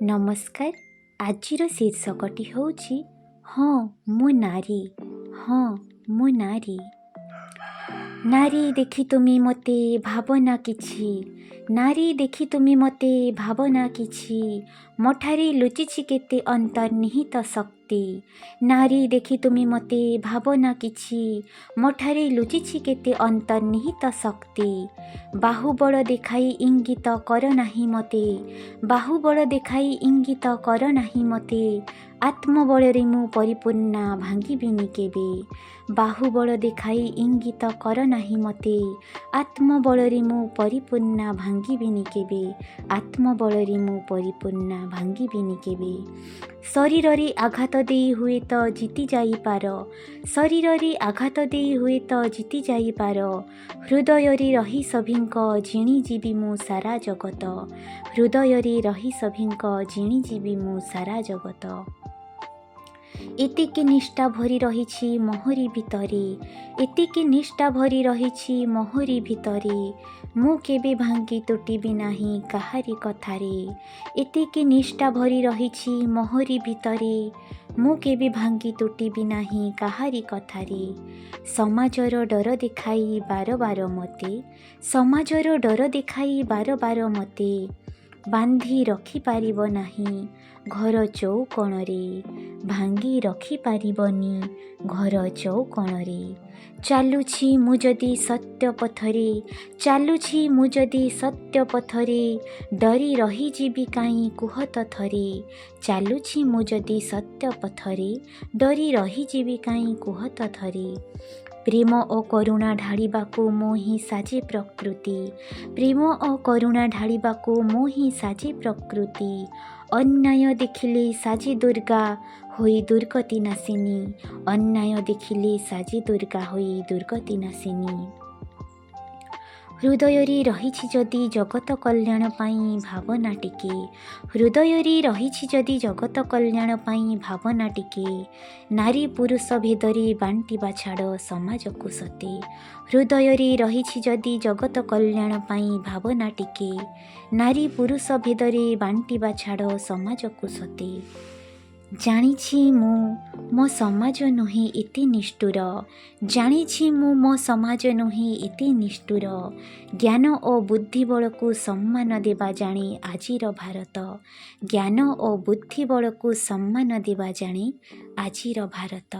ନମସ୍କାର। ଆଜିର ଶୀର୍ଷକଟି ହେଉଛି ହଁ ମୁଁ ନାରୀ। ହଁ ମୁଁ ନାରୀ। ନାରୀ ଦେଖି ତୁମେ ମୋତେ ଭାବନା କିଛି, ନାରୀ ଦେଖି ତୁମେ ମୋତେ ଭାବନା କିଛି, ମଠାରେ ଲୁଚିଛି କେତେ ଅନ୍ତର୍ନିହିତ ଶକ୍ତି। ନାରୀ ଦେଖି ତୁମେ ମୋତେ ଭାବନା କିଛି, ମଠାରେ ଲୁଚିଛି କେତେ ଅନ୍ତର୍ନିହିତ ଶକ୍ତି। ବାହୁବଳ ଦେଖାଇ ଇଙ୍ଗିତ କର ନାହିଁ ମୋତେ, ବାହୁବଳ ଦେଖାଇ ଇଙ୍ଗିତ କର ନାହିଁ ମୋତେ, ଆତ୍ମବଳରେ ମୁଁ ପରିପୂର୍ଣ୍ଣା ଭାଙ୍ଗିବିନି କେବେ। ବାହୁବଳ ଦେଖାଇ ଇଙ୍ଗିତ କର ନାହିଁ ମୋତେ, ଆତ୍ମବଳରେ ମୁଁ ପରିପୂର୍ଣ୍ଣା ଭାଙ୍ଗିବିନି କେବେ, ଆତ୍ମବଳରେ ମୁଁ ପରିପୂର୍ଣ୍ଣା ଭାଙ୍ଗିବିନି କେବେ। ଶରୀରରେ ଆଘାତ ଦେଇ ହୁଏତ ଜିତି ଯାଇପାର, ଶରୀରରେ ଆଘାତ ଦେଇ ହୁଏତ ଜିତି ଯାଇପାର, ହୃଦୟରେ ରହି ସଭିଙ୍କ ଜିଣିଯିବି ମୁଁ ସାରା ଜଗତ, ହୃଦୟରେ ରହି ସଭିଙ୍କ ଜିଣିଯିବି ମୁଁ ସାରା ଜଗତ। ଏତିକି ନିଷ୍ଠା ଭରି ରହିଛି ମୋହରି ଭିତରେ, ଏତିକି ନିଷ୍ଠା ଭରି ରହିଛି ମୋହରି ଭିତରେ, ମୁଁ କେବେ ଭାଙ୍ଗି ତୁଟିବି ନାହିଁ କାହାରି କଥାରେ। ଏତିକି ନିଷ୍ଠା ଭରି ରହିଛି ମୋହରି ଭିତରେ, ମୁଁ କେବେ ଭାଙ୍ଗି ତୁଟିବି ନାହିଁ କାହାରି କଥାରେ। ସମାଜର ଡର ଦେଖାଇ ବାରବାର ମୋତେ, ସମାଜର ଡର ଦେଖାଇ ବାରବାର ମୋତେ, ବାନ୍ଧି ରଖିପାରିବ ନାହିଁ ଘର ଚୌକଣରେ, ଭାଙ୍ଗି ରଖିପାରିବନି ଘର ଚୌକଣରେ। ଚାଲୁଛି ମୁଁ ଯଦି ସତ୍ୟ ପଥରେ, ଚାଲୁଛି ମୁଁ ଯଦି ସତ୍ୟ ପଥରେ, ଡରି ରହିଯିବି କାହିଁ କୁହ ତ ଥରେ। ଚାଲୁଛି ମୁଁ ଯଦି ସତ୍ୟ ପଥରେ, ଡରି ରହିଯିବି କାହିଁ କୁହ ତ ଥରେ। ପ୍ରେମ ଓ କରୁଣା ଢାଳିବାକୁ ମୁଁ ହିଁ ସାଜେ ପ୍ରକୃତି, ପ୍ରେମ ଓ କରୁଣା ଢାଳିବାକୁ ମୁଁ ହିଁ ସାଜେ ପ୍ରକୃତି। ଅନ୍ୟାୟ ଦେଖିଲେ ସାଜେ ଦୁର୍ଗା ହୋଇ ଦୁର୍ଗତି ନାଶିନୀ, ଅନ୍ୟାୟ ଦେଖିଲେ ସାଜେ ଦୁର୍ଗା ହୋଇ ଦୁର୍ଗତି ନାଶିନୀ। ହୃଦୟରେ ରହିଛି ଯଦି ଜଗତ କଲ୍ୟାଣ ପାଇଁ ଭାବନା ଟିକେ, ହୃଦୟରେ ରହିଛି ଯଦି ଜଗତ କଲ୍ୟାଣ ପାଇଁ ଭାବନା ଟିକେ, ନାରୀ ପୁରୁଷ ଭେଦରେ ବାଣ୍ଟିବା ଛାଡ଼ ସମାଜକୁ ସତେ। ହୃଦୟରେ ରହିଛି ଯଦି ଜଗତ କଲ୍ୟାଣ ପାଇଁ ଭାବନା ଟିକେ, ନାରୀ ପୁରୁଷ ଭେଦରେ ବାଣ୍ଟିବା ଛାଡ଼ ସମାଜକୁ ସତେ। ଜାଣିଛି ମୁଁ ମୋ ସମାଜ ନୁହେଁ ଏତେ ନିଷ୍ଠୁର, ଜାଣିଛି ମୁଁ ମୋ ସମାଜ ନୁହେଁ ଏତେ ନିଷ୍ଠୁର, ଜ୍ଞାନ ଓ ବୁଦ୍ଧିବଳକୁ ସମ୍ମାନ ଦେବା ଜାଣେ ଆଜିର ଭାରତ, ଜ୍ଞାନ ଓ ବୁଦ୍ଧିବଳକୁ ସମ୍ମାନ ଦେବା ଜାଣେ ଆଜିର ଭାରତ।